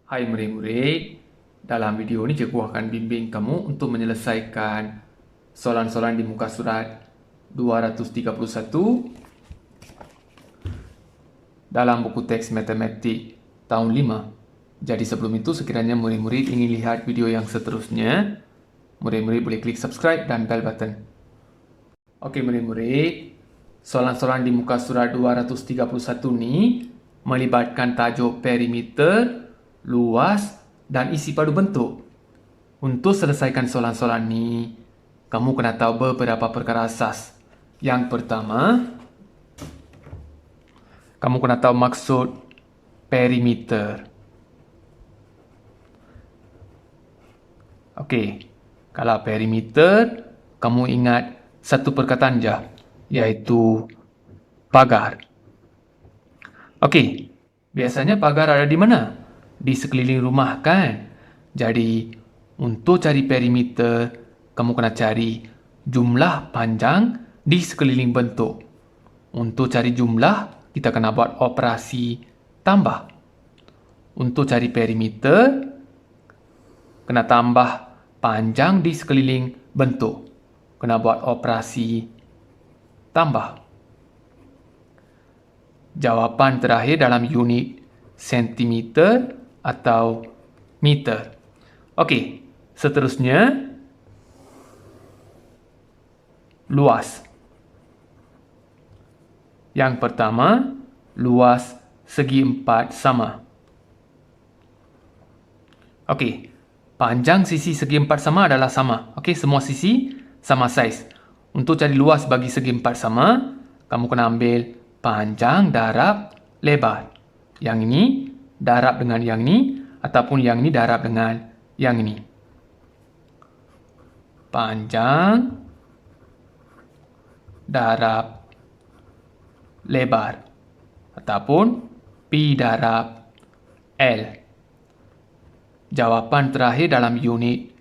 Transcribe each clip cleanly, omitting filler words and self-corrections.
Hai murid-murid, dalam video ini cikgu akan bimbing kamu untuk menyelesaikan soalan-soalan di muka surat 231 dalam buku teks matematik tahun 5. Jadi sebelum itu, sekiranya murid-murid ingin lihat video yang seterusnya, murid-murid boleh klik subscribe dan bell button. Oke murid-murid, soalan-soalan di muka surat 231 ini melibatkan tajuk perimeter, luas, dan isi padu bentuk. Untuk selesaikan soalan-soalan ini, kamu kena tahu beberapa perkara asas. Yang pertama, kamu kena tahu maksud perimeter. Okey, kalau perimeter, kamu ingat satu perkataan je, iaitu pagar. Okey, biasanya pagar ada di mana? Di sekeliling rumah kan? Jadi, untuk cari perimeter, kamu kena cari jumlah panjang di sekeliling bentuk. Untuk cari jumlah, kita kena buat operasi tambah. Untuk cari perimeter, kena tambah panjang di sekeliling bentuk. Kena buat operasi tambah. Jawapan terakhir dalam unit sentimeter atau meter. Okey, seterusnya luas. Yang pertama, luas segi empat sama. Okey, panjang sisi segi empat sama adalah sama. Okey, semua sisi sama saiz. Untuk cari luas bagi segi empat sama, kamu kena ambil panjang darab lebar. Yang ini darab dengan yang ini, ataupun yang ini darab dengan yang ini. Panjang darab lebar, ataupun P darab L. Jawapan terakhir dalam unit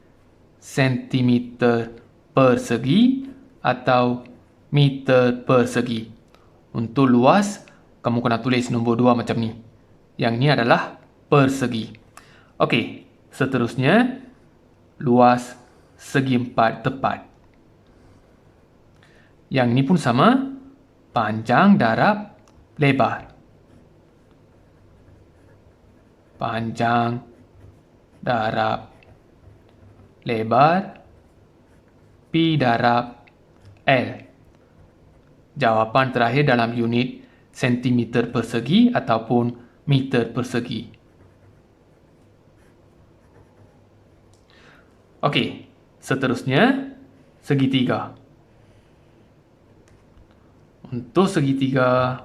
sentimeter persegi atau meter persegi. Untuk luas, kamu kena tulis nombor 2 macam ni. Yang ini adalah persegi. Okey, seterusnya luas segi empat tepat. Yang ini pun sama, panjang darab lebar. Panjang darab lebar P darab L. Jawapan terakhir dalam unit sentimeter persegi ataupun meter persegi. Okey, seterusnya segitiga. Untuk segitiga,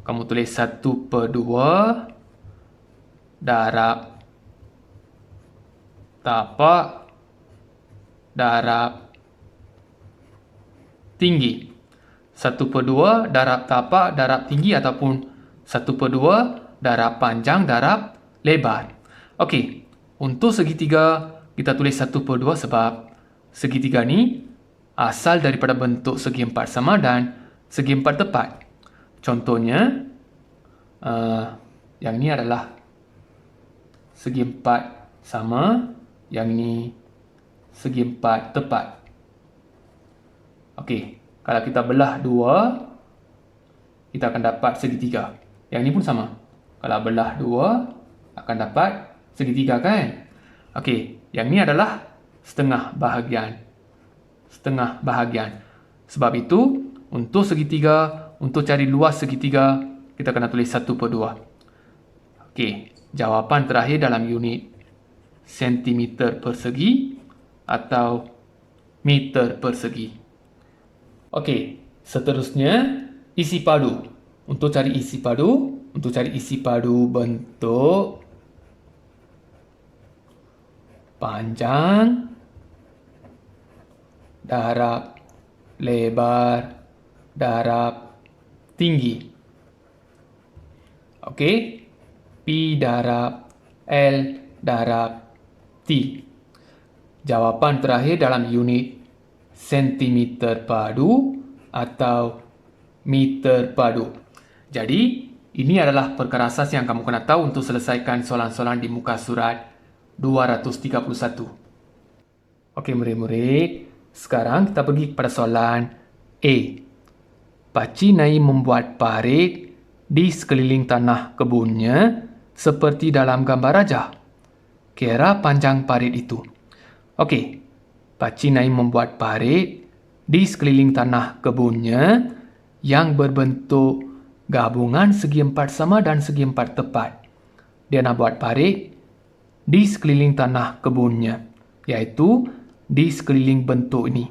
kamu tulis 1/2 darab tapak darab tinggi. 1/2 darab tapak darab tinggi ataupun 1/2 darab panjang darab lebar. Okey, untuk segitiga kita tulis 1/2 sebab segitiga ni asal daripada bentuk segi empat sama dan segi empat tepat. Contohnya, yang ni adalah segi empat sama, yang ni segi empat tepat. Okey, kalau kita belah 2, kita akan dapat segitiga. Yang ni pun sama. Kalau belah 2, akan dapat segitiga kan? Okey, yang ni adalah setengah bahagian. Setengah bahagian. Sebab itu, untuk segitiga, untuk cari luas segitiga, kita kena tulis 1/2. Okey, jawapan terakhir dalam unit sentimeter persegi atau meter persegi. Okey, seterusnya isi padu. Untuk cari isi padu bentuk panjang darab lebar darab tinggi. Okey, P darab L darab T. Jawapan terakhir dalam unit sentimeter padu atau meter padu. Jadi, Ini adalah perkara asas yang kamu kena tahu untuk selesaikan soalan-soalan di muka surat 231. Okey murid-murid, sekarang kita pergi kepada soalan A. Pakcik Nai membuat parit di sekeliling tanah kebunnya seperti dalam gambar rajah. Kira panjang parit itu. Okey, Pakcik Nai membuat parit di sekeliling tanah kebunnya yang berbentuk gabungan segi empat sama dan segi empat tepat. Dia nak buat parit di sekeliling tanah kebunnya, iaitu di sekeliling bentuk ini.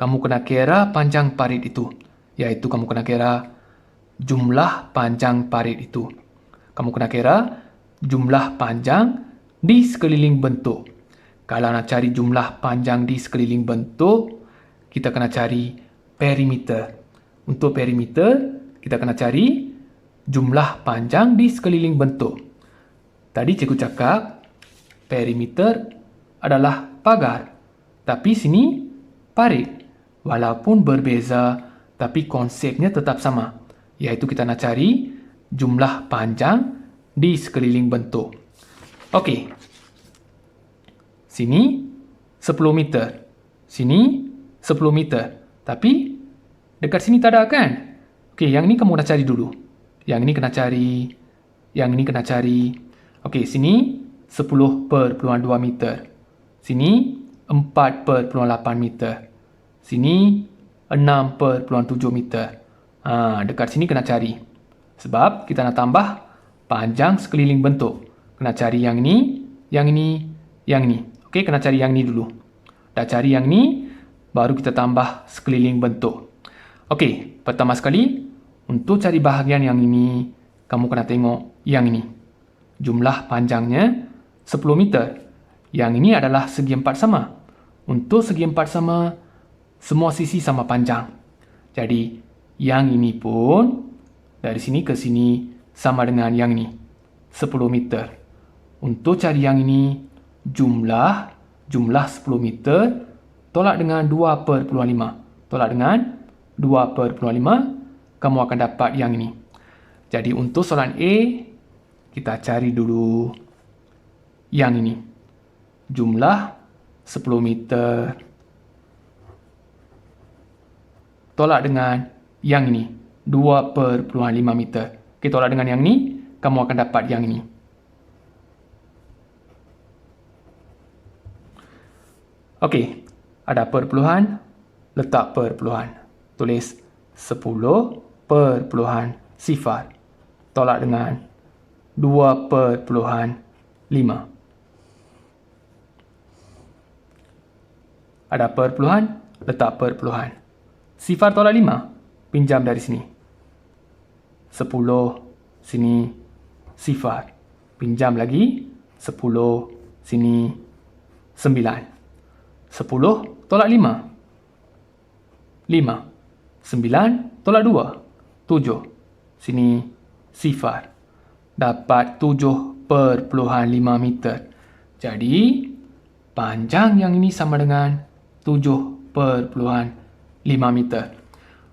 Kamu kena kira panjang parit itu, iaitu kamu kena kira jumlah panjang parit itu. Kamu kena kira jumlah panjang di sekeliling bentuk. Kalau nak cari jumlah panjang di sekeliling bentuk, kita kena cari perimeter. Untuk perimeter, kita kena cari jumlah panjang di sekeliling bentuk. Tadi cikgu cakap, perimeter adalah pagar. Tapi sini, parit. Walaupun berbeza, tapi konsepnya tetap sama. Iaitu kita nak cari jumlah panjang di sekeliling bentuk. Okey. Sini, 10 meter. Sini, 10 meter. Tapi, dekat sini tak ada kan? Okey, yang ni kamu nak cari dulu. Yang ni kena cari. Yang ni kena cari. Okey, sini 10/2 meter. Sini 4/8 meter. Sini 6/7 meter. Dekat sini kena cari. Sebab kita nak tambah panjang sekeliling bentuk. Kena cari yang ni, yang ni, yang ni. Okey, kena cari yang ni dulu. Dah cari yang ni, baru kita tambah sekeliling bentuk. Okey, pertama sekali, untuk cari bahagian yang ini, kamu kena tengok yang ini. Jumlah panjangnya 10 meter. Yang ini adalah segi empat sama. Untuk segi empat sama, semua sisi sama panjang. Jadi, yang ini pun, dari sini ke sini, sama dengan yang ini. 10 meter. Untuk cari yang ini, jumlah 10 meter, tolak dengan 2/5. Tolak dengan 2/5, kamu akan dapat yang ini. Jadi untuk soalan A, kita cari dulu yang ini. Jumlah 10 meter, tolak dengan yang ini, 2/5 meter. Okey, tolak dengan yang ini, kamu akan dapat yang ini. Okey, ada perpuluhan, letak perpuluhan. Tulis 10/0, tolak dengan 2/5. Ada perpuluhan, letak perpuluhan. Sifar tolak 5, pinjam dari sini. 10, sini, sifar. Pinjam lagi, 10, sini, 9. 10 tolak 5. 5. 9 tolak 2. 7. Sini, sifar. Dapat 7/5 meter. Jadi, panjang yang ini sama dengan 7/5 meter.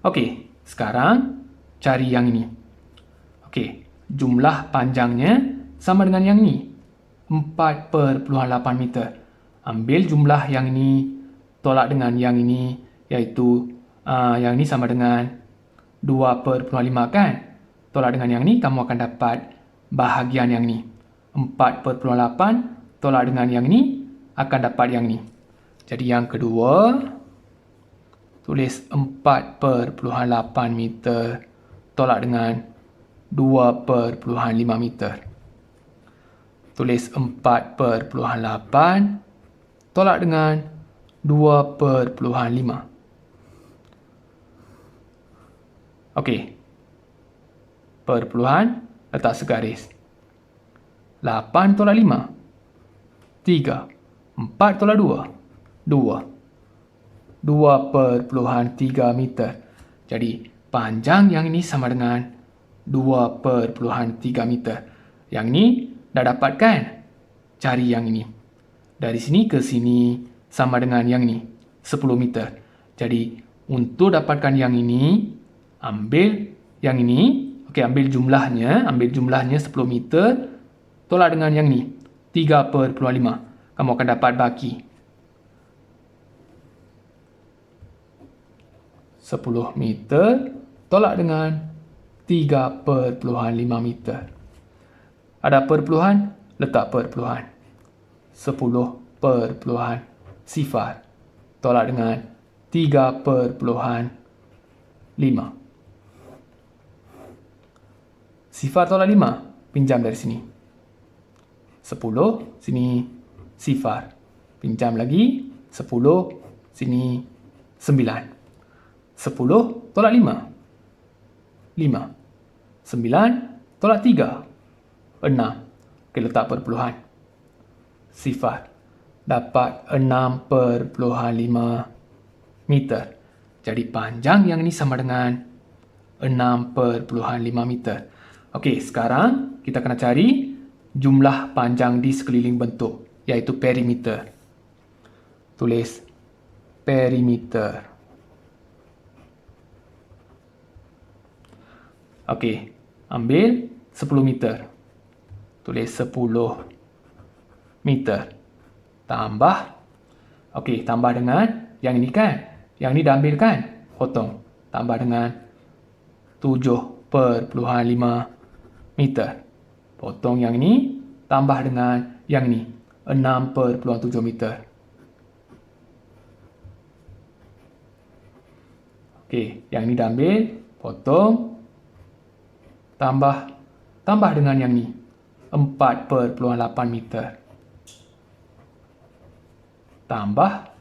Okey, sekarang cari yang ini. Okey, jumlah panjangnya sama dengan yang ini. 4/8 meter. Ambil jumlah yang ini, tolak dengan yang ini, iaitu yang ini sama dengan 2/5 kan? Tolak dengan yang ini, kamu akan dapat bahagian yang ini. 4/8 tolak dengan yang ini, akan dapat yang ini. Jadi yang kedua, tulis 4/8 meter, tolak dengan 2/5 meter. Tulis 4/8, tolak dengan 2/5. Okey. Perpuluhan, letak segaris. 8 tolak 5. 3. 4 tolak 2. 2. 2/3 meter. Jadi, panjang yang ini sama dengan 2/3 meter. Yang ini dah dapat kan? Cari yang ini. Dari sini ke sini sama dengan yang ini, 10 meter. Jadi, untuk dapatkan yang ini, ambil yang ini. Okey, ambil jumlahnya 10 meter, tolak dengan yang ni, 3/5. Kamu akan dapat baki 10 meter tolak dengan 3/5 meter. Ada perpuluhan, letak perpuluhan. 10/0 tolak dengan 3/5. Sifar tolak 5, pinjam dari sini. 10, sini sifar. Pinjam lagi, 10, sini 9. 10 tolak 5, 5. 9 tolak 3, 6. Okey, letak perpuluhan. Sifar. Dapat 6/5 meter. Jadi panjang yang ini sama dengan 6/5 meter. Okey, sekarang kita kena cari jumlah panjang di sekeliling bentuk, iaitu perimeter. Tulis perimeter. Okey, ambil 10 meter. Tulis 10 meter. Tambah. Okey, tambah dengan yang ini kan? Yang ini dah ambil kan? Potong. Tambah dengan 7/5 meter. Potong yang ini, tambah dengan yang ini, 6/7 meter. Okey, yang ini dah ambil, potong, tambah dengan yang ini, 4/8 meter. Tambah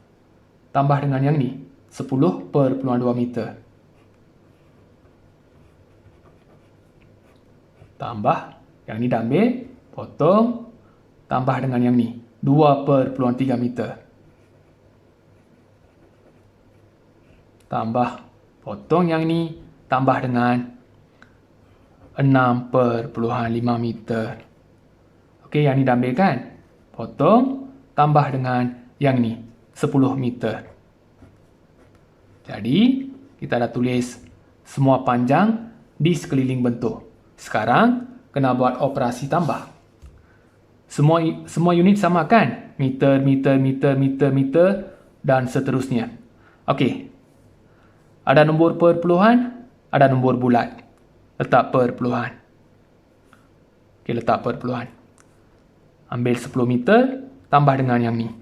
dengan yang ini, 10/2 meter. Tambah, yang ini dah ambil, potong, tambah dengan yang ini, 2/3 meter. Tambah, potong yang ini, tambah dengan 6/5 meter. Okey, yang ini dah ambil kan? Potong, tambah dengan yang ini, 10 meter. Jadi, kita dah tulis semua panjang di sekeliling bentuk. Sekarang, kena buat operasi tambah. Semua unit sama kan? Meter, meter, meter, meter, meter, dan seterusnya. Okey. Ada nombor perpuluhan, ada nombor bulat. Letak perpuluhan. Okey, letak perpuluhan. Ambil 10 meter, tambah dengan yang ni.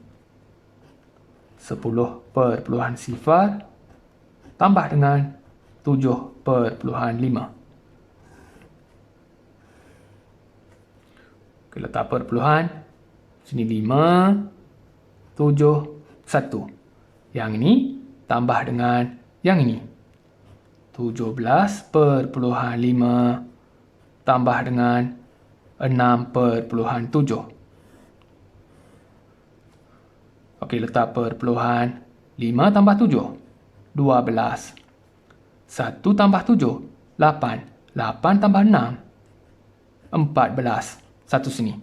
10/0, tambah dengan 7/5. Okey, letak perpuluhan. Sini 5, 7, 1. Yang ini tambah dengan yang ini. 17/5 tambah dengan 6/7. Okey, letak perpuluhan. 5 tambah 7, 12. 1 tambah 7, 8. 8 tambah 6, 14. 1 sini.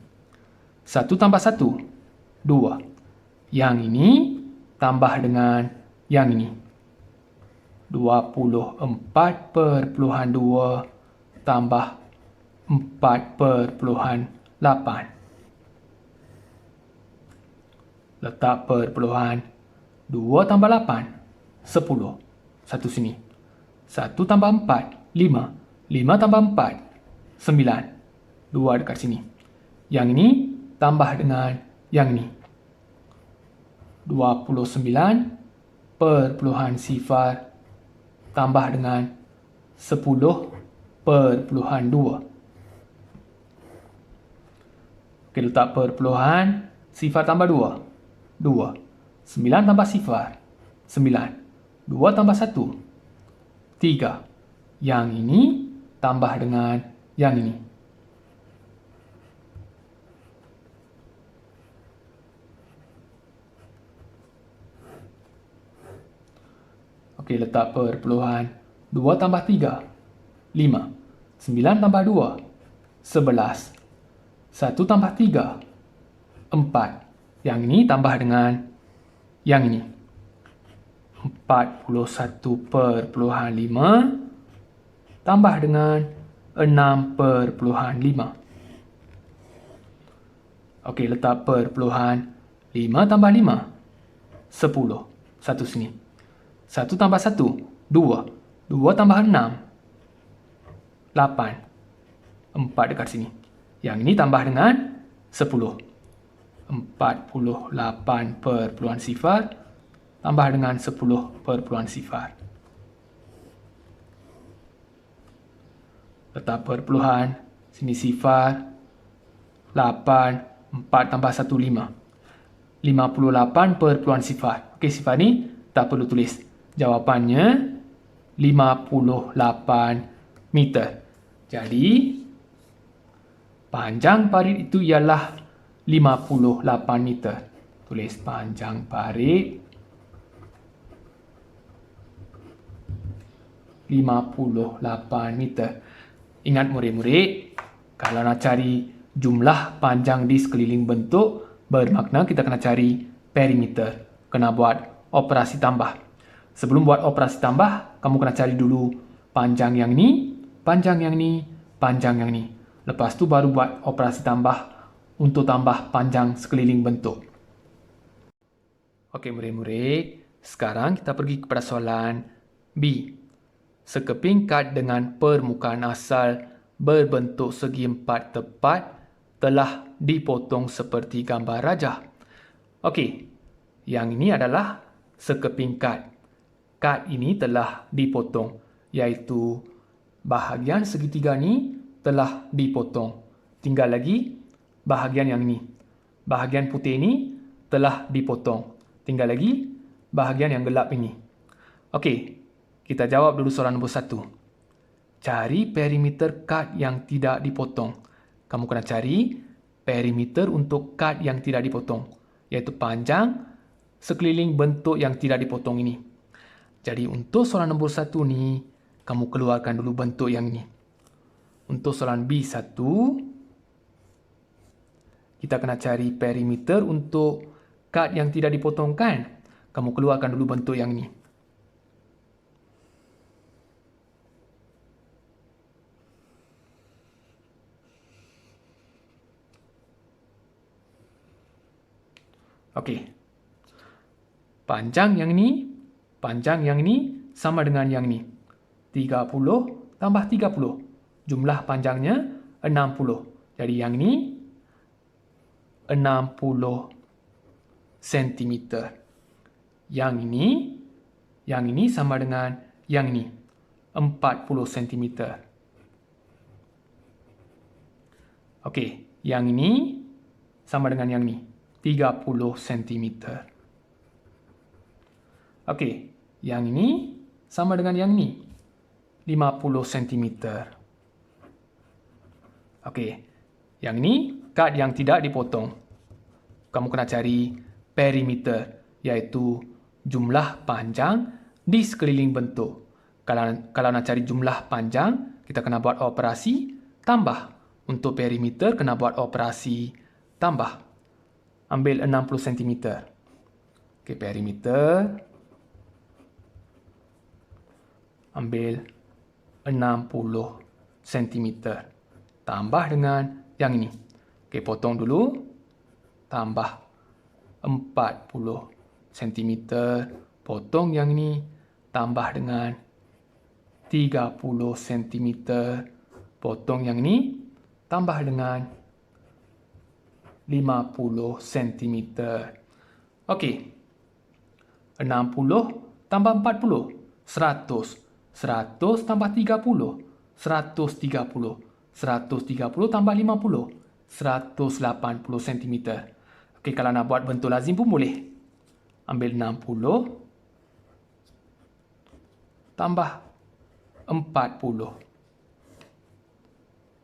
1 tambah 1, 2. Yang ini tambah dengan yang ini. 24/2 tambah 4/8. Letak perpuluhan. 2 tambah 8, 10. 1 sini. 1 tambah 4, 5. 5 tambah 4, 9. 2 dekat sini. Yang ini tambah dengan yang ini. 29/0 tambah dengan 10/2. Okey, letak perpuluhan. Sifar tambah 2. 2. 9 tambah sifar, 9. 2 tambah 1, 3. Yang ini tambah dengan yang ini. Okey, letak perpuluhan. 2 tambah 3, 5. 9 tambah 2, 11. 1 tambah 3, 4. Yang ini tambah dengan yang ini. 41/5 tambah dengan 6/5. Okey, letak perpuluhan 5 tambah 5. 10. Satu sini. 1 tambah 1. 2. 2 tambah 6. 8. 4 dekat sini. Yang ini tambah dengan 10. 48/0 tambah dengan 10/0. Letak perpuluhan. Sini sifar. 8. 4 tambah 1, 5. 58/0. Okey, sifar ni tak perlu tulis. Jawapannya 58 meter. Jadi, panjang parit itu ialah 58 meter. Tulis panjang parit 58 meter. Ingat murid-murid, kalau nak cari jumlah panjang di sekeliling bentuk, bermakna kita kena cari perimeter. Kena buat operasi tambah. Sebelum buat operasi tambah, kamu kena cari dulu panjang yang ni, panjang yang ni, panjang yang ni. Lepas tu baru buat operasi tambah untuk tambah panjang sekeliling bentuk. Okey murid-murid, sekarang kita pergi kepada soalan B. Sekeping kad dengan permukaan asal berbentuk segi empat tepat telah dipotong seperti gambar rajah. Okey, yang ini adalah sekeping kad. Kad ini telah dipotong, iaitu bahagian segitiga ni telah dipotong. Tinggal lagi bahagian yang ni. Bahagian putih ni telah dipotong. Tinggal lagi bahagian yang gelap ini. Okey, kita jawab dulu soalan nombor 1. Cari perimeter kad yang tidak dipotong. Kamu kena cari perimeter untuk kad yang tidak dipotong, iaitu panjang sekeliling bentuk yang tidak dipotong ini. Jadi untuk soalan nombor 1 ni, kamu keluarkan dulu bentuk yang ini. Untuk soalan B1, kita kena cari perimeter untuk kad yang tidak dipotongkan. Kamu keluarkan dulu bentuk yang ini. Okey. Panjang yang ni sama dengan yang ni. 30 tambah 30. Jumlah panjangnya 60. Jadi yang ni 60 cm. Yang ini sama dengan yang ini. 40 cm. Okey, yang ini sama dengan yang ni. 30 cm. Okey, yang ini sama dengan yang ni. 50 cm. Okey, yang ini kad yang tidak dipotong. Kamu kena cari perimeter, iaitu jumlah panjang di sekeliling bentuk. Kalau nak cari jumlah panjang, kita kena buat operasi tambah. Untuk perimeter, kena buat operasi tambah. Ambil 60 cm. Okey, perimeter. Ambil 60 cm. Tambah dengan yang ini. Okey, potong dulu. Tambah 40 cm. Potong yang ini. Tambah dengan 30 cm. Potong yang ini. Tambah dengan 50 cm. Okey. 60 tambah 40. 100. 100 tambah 30. 130. 130 tambah 50. 180 cm. Okey, kalau nak buat bentuk lazim pun boleh. Ambil 60 tambah 40.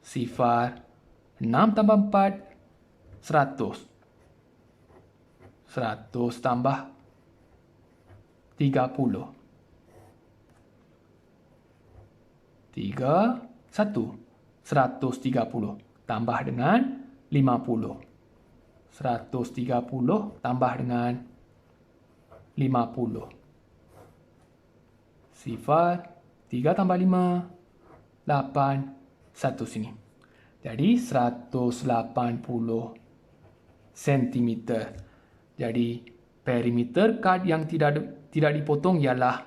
Sifar. 6 tambah 4. 100. 100 tambah 30. 130. Tambah dengan 50. 130 tambah dengan 50. Sifar. 3 tambah 5. 8. 1 sini. Jadi 180 cm. Jadi perimeter kad yang tidak dipotong ialah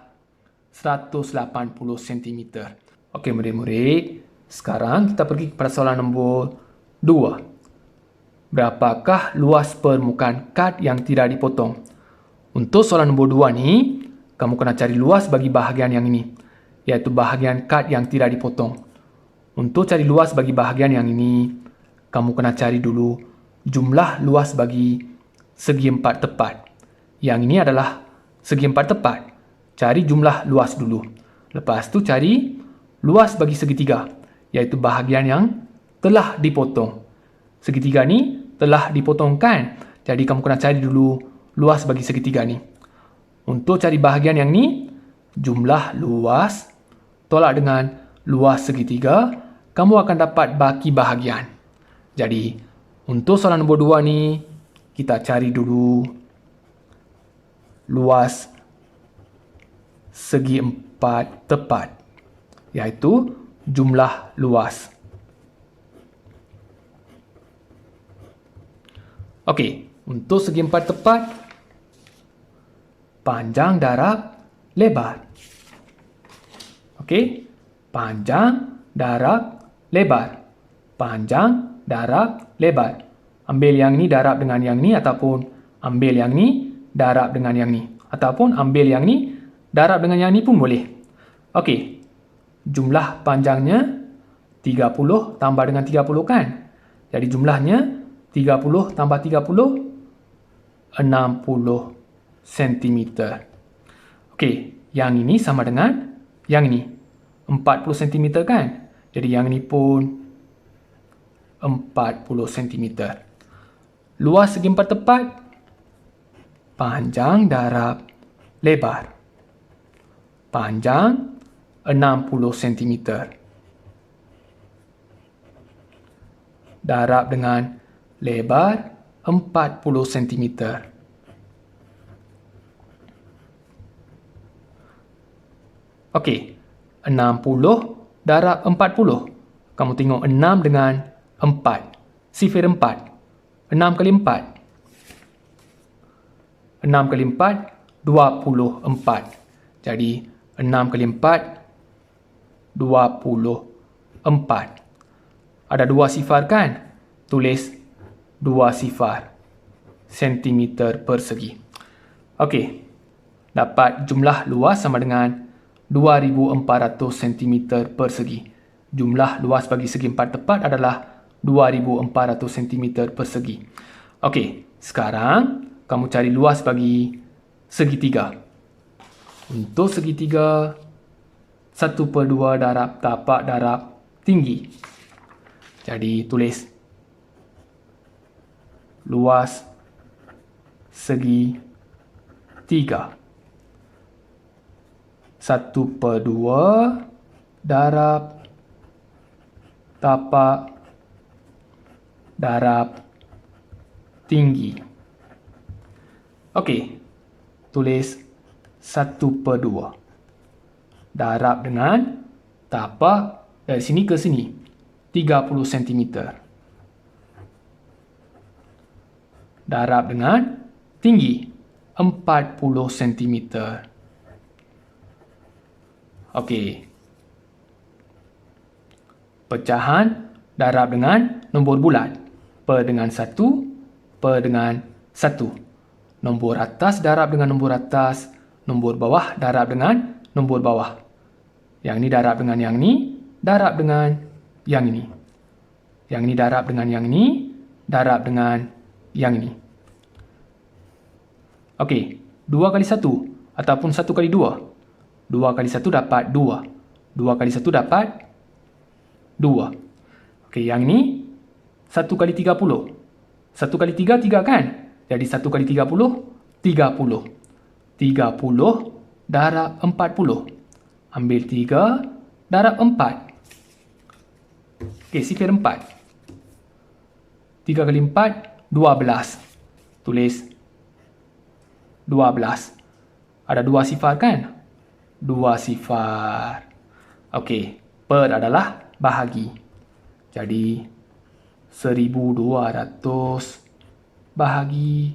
180 cm. Okey murid-murid, sekarang kita pergi kepada soalan nombor 2. Berapakah luas permukaan kad yang tidak dipotong? Untuk soalan nombor 2 ni, kamu kena cari luas bagi bahagian yang ini, iaitu bahagian kad yang tidak dipotong. Untuk cari luas bagi bahagian yang ini, kamu kena cari dulu jumlah luas bagi segi empat tepat. Yang ini adalah segi empat tepat. Cari jumlah luas dulu. Lepas tu cari luas bagi segitiga, iaitu bahagian yang telah dipotong. Segitiga ni telah dipotongkan. Jadi kamu kena cari dulu luas bagi segitiga ni. Untuk cari bahagian yang ni, jumlah luas tolak dengan luas segitiga, kamu akan dapat baki bahagian. Jadi, untuk soalan nombor 2 ni, kita cari dulu luas segi empat tepat, iaitu jumlah luas. Okey, untuk segi empat tepat, panjang darab lebar. Okey, panjang darab lebar. Panjang darab lebar. Ambil yang ni darab dengan yang ni, ataupun ambil yang ni darab dengan yang ni, ataupun ambil yang ni darab dengan yang ni pun boleh. Okey, jumlah panjangnya 30 tambah dengan 30 kan? Jadi jumlahnya 30 tambah 30, 60 cm. Okey, yang ini sama dengan yang ini, 40 cm kan? Jadi yang ini pun 40 cm. Luas segi empat tepat, panjang darab lebar. Panjang 60 cm. Darab dengan lebar 40 cm. Okey, 60 darab 40. Kamu tengok 6 dengan 4. Sifir 4. 6 kali 4. 6 kali 4, 24. Jadi, 6 kali 4, 24. Ada 2 sifar kan? Tulis 2 sifar. Sentimeter persegi. Okey. Dapat jumlah luas sama dengan 2,400 cm persegi. Jumlah luas bagi segi empat tepat adalah 2,400 cm persegi. Okey, sekarang kamu cari luas bagi segitiga. Untuk segitiga, 1/2 darab tapak darab tinggi. Jadi tulis luas segi 3. 1/2 darab tapak darab tinggi. Okey, tulis 1/2. Darab dengan tapak dari sini ke sini, 30 cm. Darab dengan tinggi, 40 cm. Okey. Pecahan darab dengan nombor bulat. Per dengan 1, per dengan 1. Nombor atas darab dengan nombor atas. Nombor bawah darab dengan nombor bawah. Yang ini darab dengan yang ini, darab dengan yang ini. Yang ini darab dengan yang ini, darab dengan yang ini. Okey, 2 kali 1 ataupun 1 kali 2. 2 kali 1 dapat 2. 2 kali 1 dapat 2. Okey, yang ini 1 kali 30. 1 kali 3, 3 kan? Jadi 1 kali 30, 30. 30 darab 40. Ambil 3 darab 4. Okey, sifir 4. 3 kali 4, 12. Tulis 12. Ada 2 sifar kan? 2 sifar. Okey, per adalah bahagi. Jadi 1200 bahagi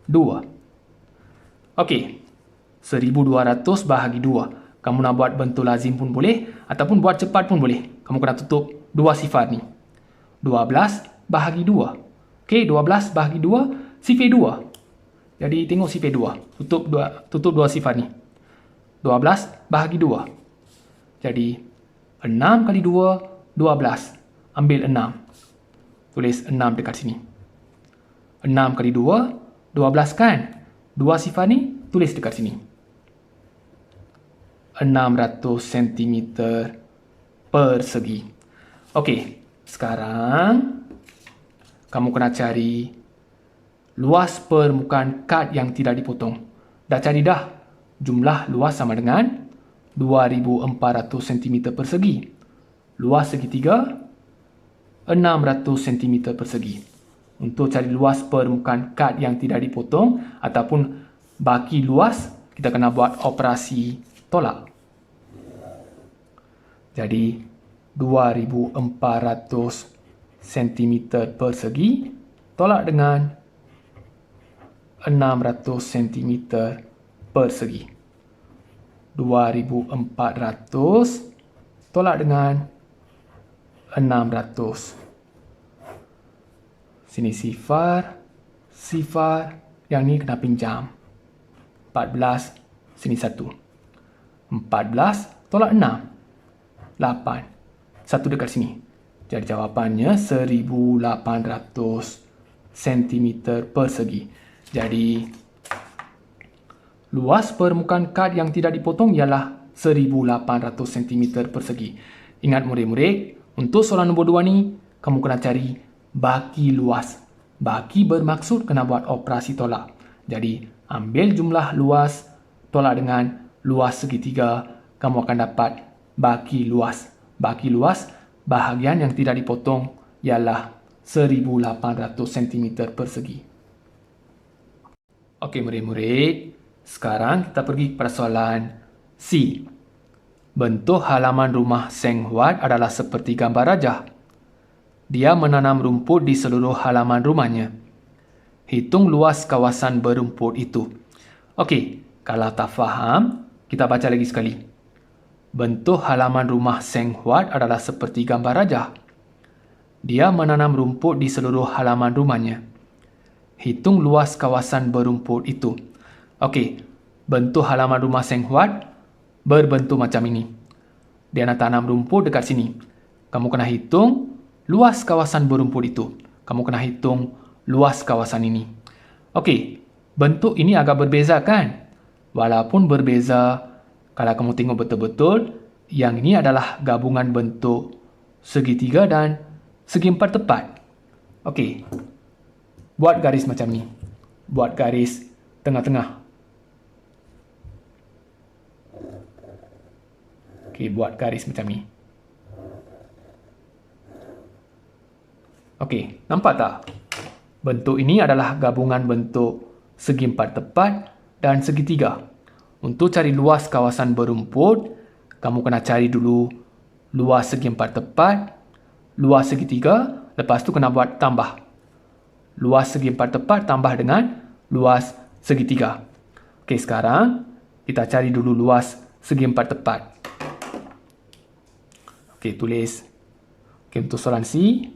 2. Okey, 1200 bahagi 2. Kamu nak buat bentuk lazim pun boleh, ataupun buat cepat pun boleh. Kamu kena tutup dua sifar ni. 12 bahagi 2. Okey, 12 bahagi 2, sifar 2. Jadi tengok sifar 2. Tutup dua sifar ni. 12 bahagi 2. Jadi 6 kali 2, 12. Ambil 6. Tulis 6 dekat sini. 6 kali 2, 12 kan? Dua sifar ni, tulis dekat sini. 600 cm persegi. Okey, sekarang kamu kena cari luas permukaan kad yang tidak dipotong. Dah cari dah. Jumlah luas sama dengan 2400 cm persegi. Luas segitiga 600 cm persegi. Untuk cari luas permukaan kad yang tidak dipotong ataupun baki luas, kita kena buat operasi tolak. Jadi 2400 cm persegi tolak dengan 600 cm persegi. 2400 tolak dengan 600. Sini sifar, yang ni kena pinjam. 14, sini 1. 14 tolak 6. 8. 1 dekat sini. Jadi jawapannya 1800 cm persegi. Jadi luas permukaan kad yang tidak dipotong ialah 1800 cm persegi. Ingat murid-murid, untuk soalan nombor 2 ni, kamu kena cari baki luas. Baki bermaksud kena buat operasi tolak. Jadi, ambil jumlah luas, tolak dengan luas segitiga, kamu akan dapat baki luas. Baki luas, bahagian yang tidak dipotong, ialah 1800 cm persegi. Okey murid-murid, sekarang kita pergi kepada soalan C. Bentuk halaman rumah Seng Huat adalah seperti gambar rajah. Dia menanam rumput di seluruh halaman rumahnya. Hitung luas kawasan berumput itu. Okey, kalau tak faham, kita baca lagi sekali. Bentuk halaman rumah Seng Huat adalah seperti gambar rajah. Dia menanam rumput di seluruh halaman rumahnya. Hitung luas kawasan berumput itu. Okey, bentuk halaman rumah Seng Huat berbentuk macam ini. Dia nak tanam rumput dekat sini. Kamu kena hitung luas kawasan berumput itu. Kamu kena hitung luas kawasan ini. Okey, bentuk ini agak berbeza kan? Walaupun berbeza, kalau kamu tengok betul-betul, yang ini adalah gabungan bentuk segitiga dan segi empat tepat. Okey, buat garis macam ni. Buat garis tengah-tengah. Okey, buat garis macam ni. Okey, nampak tak? Bentuk ini adalah gabungan bentuk segi empat tepat dan segitiga. Untuk cari luas kawasan berumput, kamu kena cari dulu luas segi empat tepat, luas segitiga, lepas tu kena buat tambah. Luas segi empat tepat tambah dengan luas segitiga. Okey, sekarang kita cari dulu luas segi empat tepat. Okey, tulis. Okey, untuk soalan C,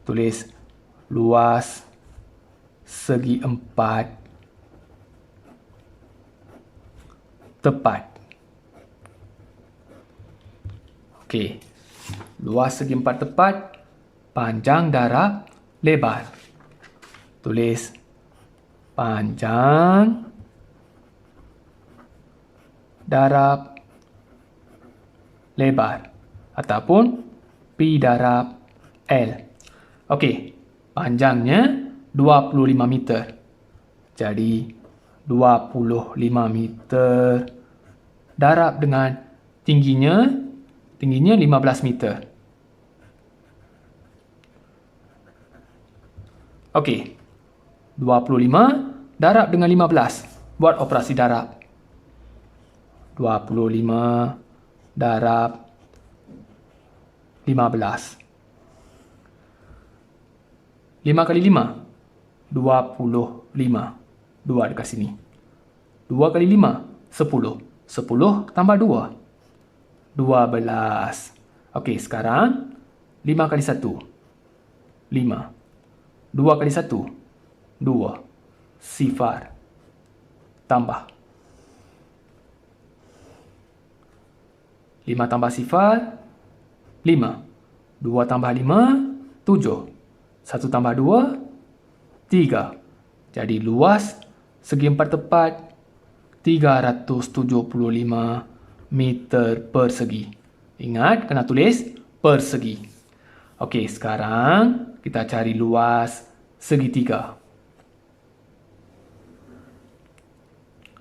tulis luas segi empat tepat. Okey, luas segi empat tepat, panjang darab lebar. Tulis panjang darab lebar ataupun P darab L. Okey, panjangnya 25 meter. Jadi 25 meter darab dengan tingginya 15 meter. Okey, 25 darab dengan 15. Buat operasi darab. 25 darab 15. 5 kali 5, 25. 2 dekat sini. 2 kali 5, 10. 10 tambah 2, 12. Okey, sekarang 5 kali 1, 5. 2 kali 1, 2. Sifar. Tambah. 5 tambah sifar, 5. 2 tambah 5, 7. 1 tambah 2, 3. Jadi luas segi empat tepat 375 meter persegi. Ingat, kena tulis persegi. Okey, sekarang kita cari luas segitiga.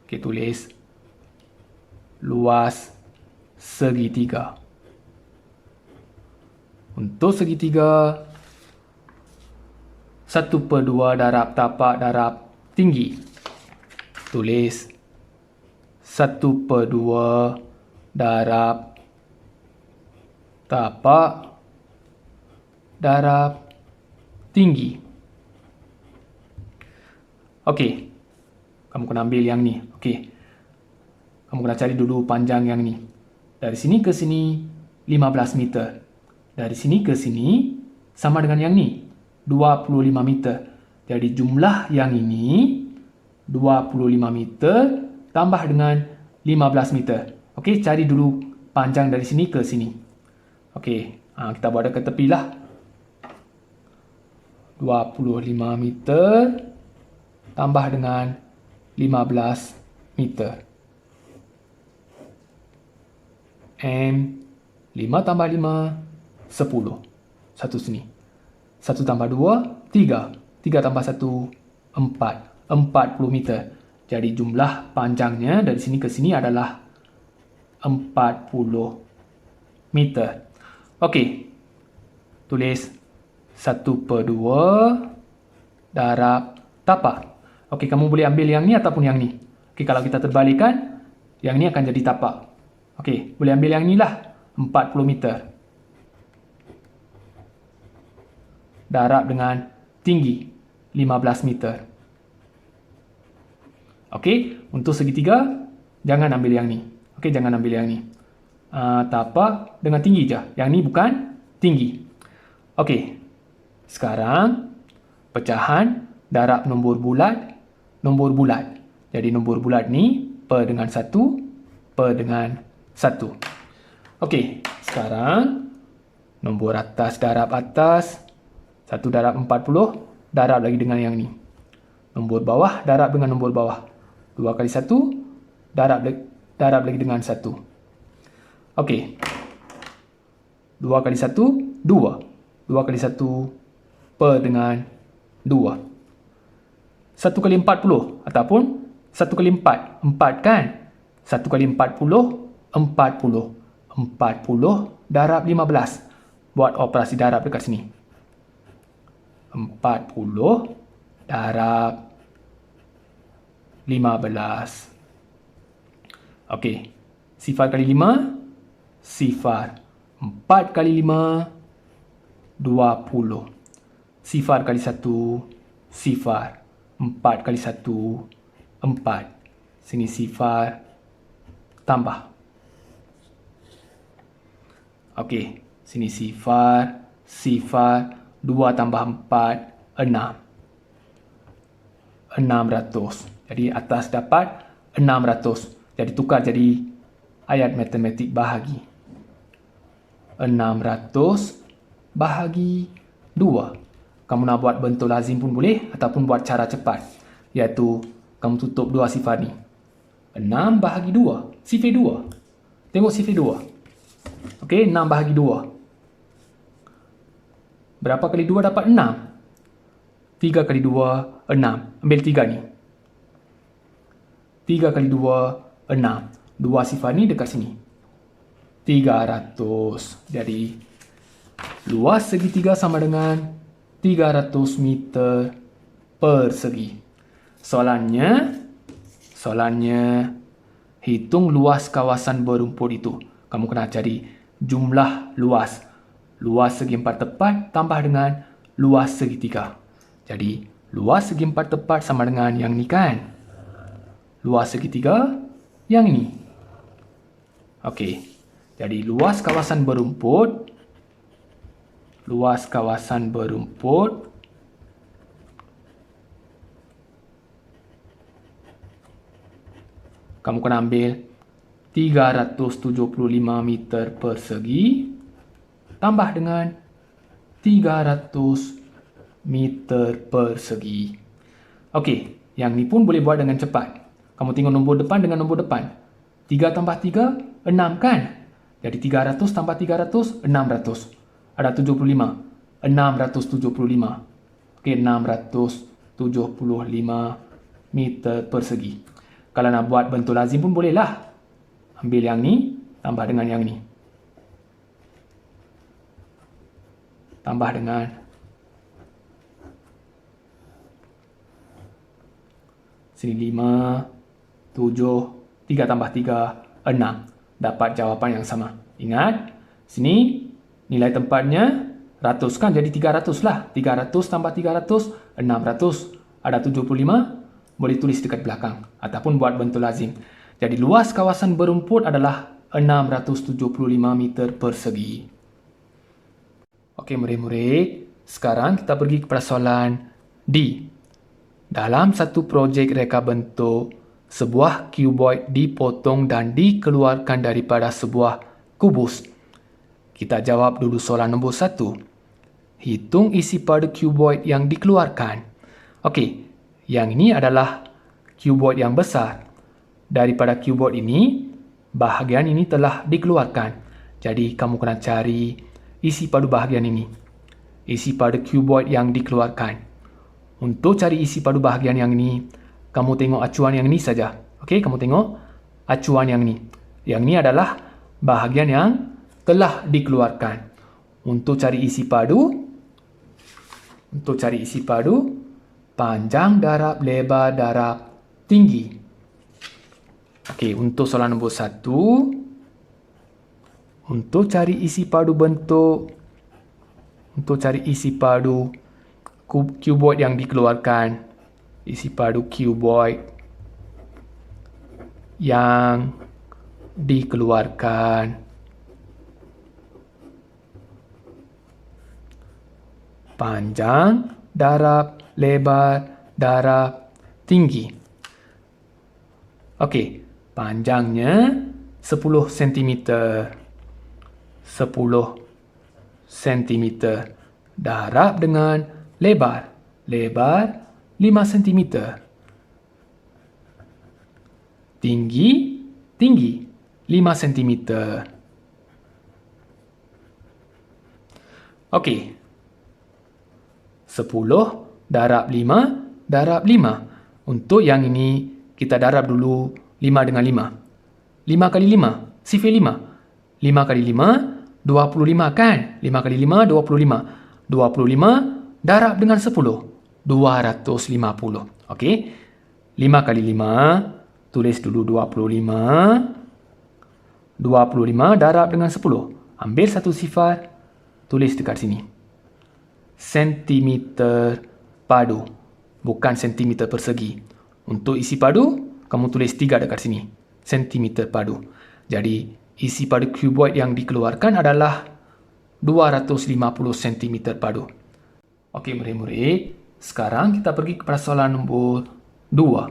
Okey, tulis luas segitiga. Untuk segitiga, 1/2 darab tapak darab tinggi. Tulis 1/2 darab tapak darab tinggi. Okey, kamu kena ambil yang ni. Okey, kamu kena cari dulu panjang yang ni. Dari sini ke sini 15 meter. Dari sini ke sini sama dengan yang ni, 25 meter. Jadi jumlah yang ini 25 meter tambah dengan 15 meter. Okey, cari dulu panjang dari sini ke sini. Okey, kita buat dekat tepi lah. 25 meter tambah dengan 15 meter. M 5 tambah 5, 10. 1 sini. 1 tambah 2, 3. 3 tambah 1, 4. 40 meter. Jadi jumlah panjangnya dari sini ke sini adalah 40 meter. Okey. Tulis 1/2 darab tapak. Okey, kamu boleh ambil yang ni ataupun yang ni. Okey, kalau kita terbalikkan, yang ni akan jadi tapak. Okey, boleh ambil yang ni lah. 40 meter. Darab dengan tinggi 15 meter. Okey, untuk segitiga, jangan ambil yang ni. Okey, jangan ambil yang ni. Tapak dengan tinggi je. Yang ni bukan tinggi. Okey, sekarang pecahan darab nombor bulat, nombor bulat. Jadi nombor bulat ni per dengan 1, per dengan 1. Okey, sekarang nombor atas darab atas, 1 darab 40, darab lagi dengan yang ni. Nombor bawah darab dengan nombor bawah. 2 kali 1, darab lagi dengan 1. Okey. 2 kali 1, 2. 2 kali 1 per dengan 2. 1 kali 40 ataupun 1 kali 4. 4 kan? 1 kali 40, 40. 40 darab 15. Buat operasi darab dekat sini. 40 darab 15. Okey. Sifar kali 5, sifar. 4 kali 5, 20. Sifar kali 1, sifar. 4 kali 1, 4. Sini sifar, tambah. Okey. Sini sifar, sifar. 2 tambah 4, 6. 600. Jadi atas dapat 600. Jadi tukar jadi ayat matematik bahagi. 600 bahagi 2. Kamu nak buat bentuk lazim pun boleh ataupun buat cara cepat. Iaitu kamu tutup 2 sifar ni. 6 bahagi 2. Sifar 2. Tengok sifar 2. Okey, 6 bahagi 2. Berapa kali 2 dapat 6? 3 kali 2, 6. Ambil 3 ni. 3 kali 2, 6. 2 sifar ni dekat sini. 300. Jadi, luas segitiga sama dengan 300 meter persegi. Soalannya, hitung luas kawasan berumput itu. Kamu kena cari jumlah luas. Luas segi empat tepat tambah dengan luas segitiga. Jadi, luas segi empat tepat sama dengan yang ni kan? Luas segitiga, yang ini. Okey, jadi luas kawasan berumput, kamu kena ambil 375 meter persegi tambah dengan 300 meter persegi. Okey, yang ni pun boleh buat dengan cepat. Kamu tengok nombor depan dengan nombor depan. 3 tambah 3, 6 kan? Jadi 300 tambah 300, 600. Ada 75. 675. Okey, 675 meter persegi. Kalau nak buat bentuk lazim pun bolehlah. Ambil yang ni, tambah dengan yang ni. Tambah dengan sini 5, 7, 3 tambah 3, 6. Dapat jawapan yang sama. Ingat, sini nilai tempatnya ratus kan, jadi 300 lah. 300 tambah 300, 600. Ada 75, boleh tulis dekat belakang. Ataupun buat bentuk lazim. Jadi luas kawasan berumput adalah 675 meter persegi. Okey murid-murid, sekarang kita pergi kepada soalan D. Dalam satu projek reka bentuk, sebuah cuboid dipotong dan dikeluarkan daripada sebuah kubus. Kita jawab dulu soalan nombor 1. Hitung isi pada cuboid yang dikeluarkan. Okey, yang ini adalah cuboid yang besar. Daripada cuboid ini, bahagian ini telah dikeluarkan. Jadi, kamu kena cari isi padu bahagian ini. Isi pada cuboid yang dikeluarkan. Untuk cari isi padu bahagian yang ini, kamu tengok acuan yang ini saja. Okey, kamu tengok acuan yang ini. Yang ini adalah bahagian yang telah dikeluarkan. Untuk cari isi padu, panjang darab, lebar darab, tinggi. Okey, untuk soalan nombor 1, untuk cari isi padu bentuk, untuk cari isi padu cuboid yang dikeluarkan, isi padu cuboid yang dikeluarkan, panjang darab, lebar darab, tinggi. Okey, panjangnya 10 cm. 10 cm. Darab dengan lebar. Lebar 5 cm. Tinggi 5 cm. Okey. 10 darab 5 darab 5. Untuk yang ini, kita darab dulu 5 dengan 5. 5 kali 5, sifir 5. 5 kali 5, 25 kan? 5 kali 5, 25. 25 darab dengan 10. 250. Okey. 5 kali 5, tulis dulu 25. 25 darab dengan 10. Ambil satu sifar, tulis dekat sini. Sentimeter padu. Bukan sentimeter persegi. Untuk isi padu, kamu tulis 3 dekat sini. Sentimeter padu. Jadi, isi padu cuboid yang dikeluarkan adalah 250 cm padu. Okey murid-murid, sekarang kita pergi kepada soalan nombor 2.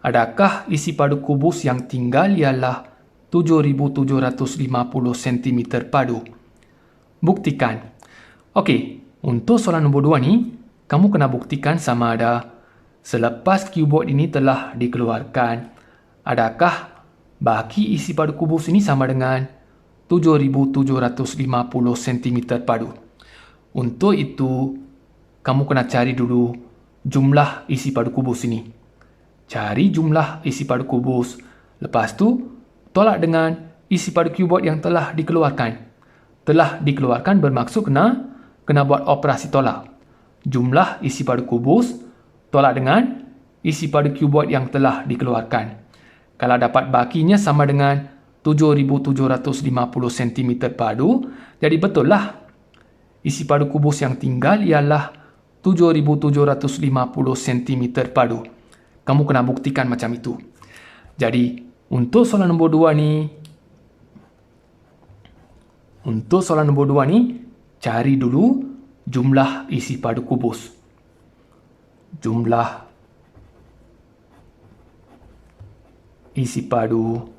Adakah isi padu kubus yang tinggal ialah 7,750 cm padu? Buktikan. Okey, untuk soalan nombor 2 ni, kamu kena buktikan sama ada selepas cuboid ini telah dikeluarkan, adakah baki isi padu kubus ini sama dengan 7,750 cm padu. Untuk itu, kamu kena cari dulu jumlah isi padu kubus ini. Cari jumlah isi padu kubus. Lepas tu, tolak dengan isi padu cuboid yang telah dikeluarkan. Telah dikeluarkan bermaksud kena buat operasi tolak. Jumlah isi padu kubus tolak dengan isi padu cuboid yang telah dikeluarkan. Kalau dapat bakinya sama dengan 7,750 cm padu, jadi betul lah isi padu kubus yang tinggal ialah 7.750 cm padu. Kamu kena buktikan macam itu. Jadi, untuk soalan nombor 2 ni, cari dulu jumlah isi padu kubus. Jumlah isi padu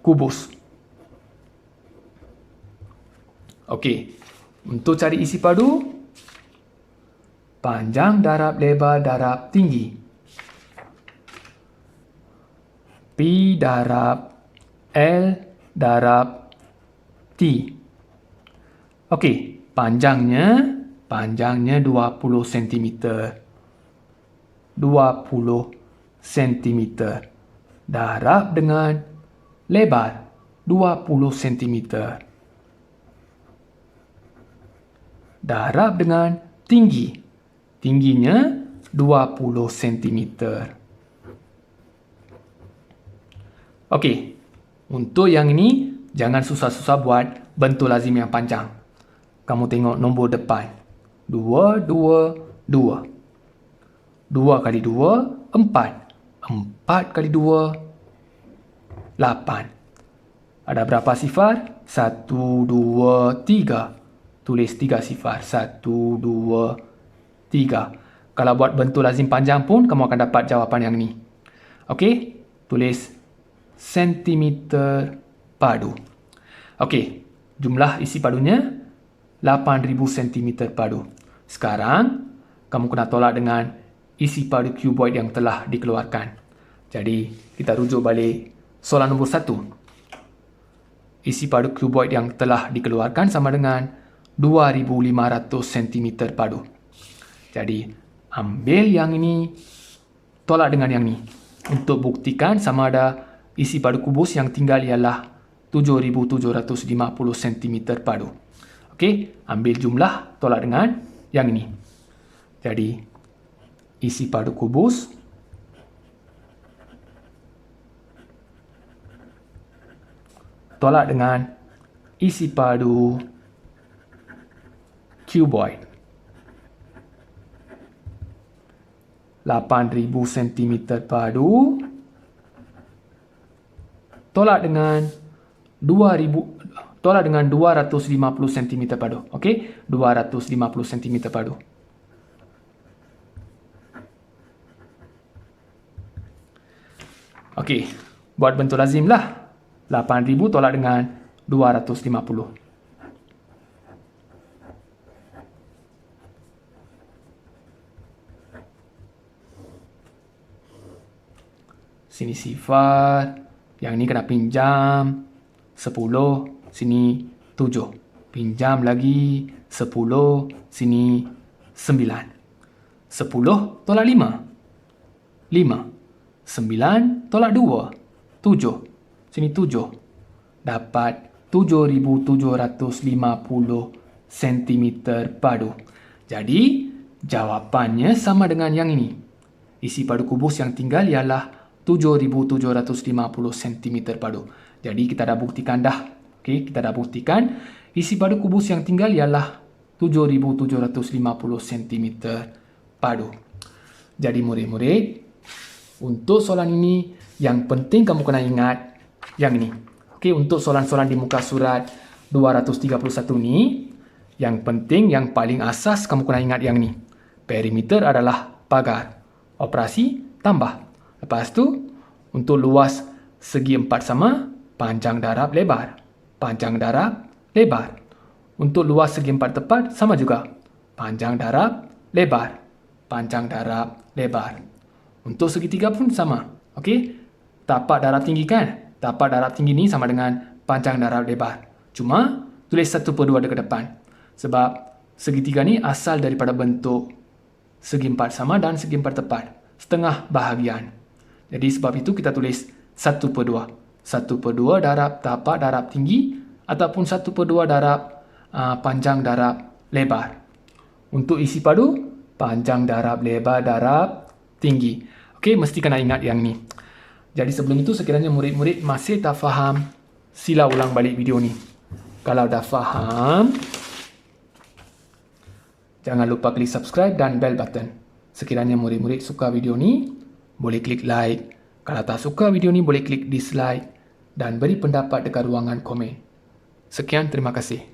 kubus. Okey, untuk cari isi padu, panjang darab lebar darab tinggi. P darab L darab T. Okey, panjangnya 20 cm. 20 cm. Darab dengan lebar 20 cm. Darab dengan tinggi. Tingginya 20 cm. Okey, untuk yang ini, jangan susah-susah buat bentuk lazim yang panjang. Kamu tengok nombor depan. 2, 2, 2. 2 kali 2, 4. 4 kali 2, 8. Ada berapa sifar? 1, 2, 3. Tulis 3 sifar. 1, 2, 3. Kalau buat bentuk lazim panjang pun, kamu akan dapat jawapan yang ni. Okey, tulis sentimeter padu. Okey, jumlah isi padunya 8,000 cm padu. Sekarang, kamu kena tolak dengan isi padu cuboid yang telah dikeluarkan. Jadi, kita rujuk balik soalan nombor 1. Isi padu cuboid yang telah dikeluarkan sama dengan 2,500 cm padu. Jadi, ambil yang ini, tolak dengan yang ini. Untuk buktikan sama ada isi padu kubus yang tinggal ialah 7,750 cm padu. Okey, ambil jumlah, tolak dengan yang ini. Jadi, isi padu kubus tolak dengan isi padu cuboid. 8,000 cm padu tolak dengan 250 cm padu. Okey, 250 cm padu. Okey, buat bentuk lazim lah. 8,000 tolak dengan 250. Sini sifar, yang ni kena pinjam 10, sini 7. Pinjam lagi 10, sini 9. 10 tolak 5. 5. 9 tolak 2. 7. Sini 7. Dapat 7,750 cm padu. Jadi, jawapannya sama dengan yang ini. Isi padu kubus yang tinggal ialah 7,750 cm padu. Jadi, kita dah buktikan dah. Okey, kita dah buktikan isi padu kubus yang tinggal ialah 7,750 cm padu. Jadi, murid-murid, untuk soalan ini, yang penting kamu kena ingat yang ini. Okey, untuk soalan-soalan di muka surat 231 ni, yang penting, yang paling asas kamu kena ingat yang ni. Perimeter adalah pagar. Operasi tambah. Lepas tu, untuk luas segi 4 sama, panjang darab lebar. Panjang darab lebar. Untuk luas segi 4 tepat, sama juga. Panjang darab lebar. Panjang darab lebar. Untuk segitiga pun sama. Okey? Tapak darab tinggi kan? Tapak darab tinggi ni sama dengan panjang darab lebar. Cuma, tulis 1/2 dekat depan. Sebab segitiga ni asal daripada bentuk segi 4 sama dan segi 4 tepat. Setengah bahagian. Jadi sebab itu kita tulis 1/2. 1/2 darab tapak darab tinggi ataupun 1/2 darab panjang darab lebar. Untuk isi padu, panjang darab lebar darab tinggi. Okey, mesti kena ingat yang ni. Jadi sebelum itu, sekiranya murid-murid masih tak faham, sila ulang balik video ni. Kalau dah faham, Jangan lupa klik subscribe dan bell button. Sekiranya murid-murid suka video ni, boleh klik like. Kalau tak suka video ni, boleh klik dislike dan beri pendapat dekat ruangan komen. Sekian, terima kasih.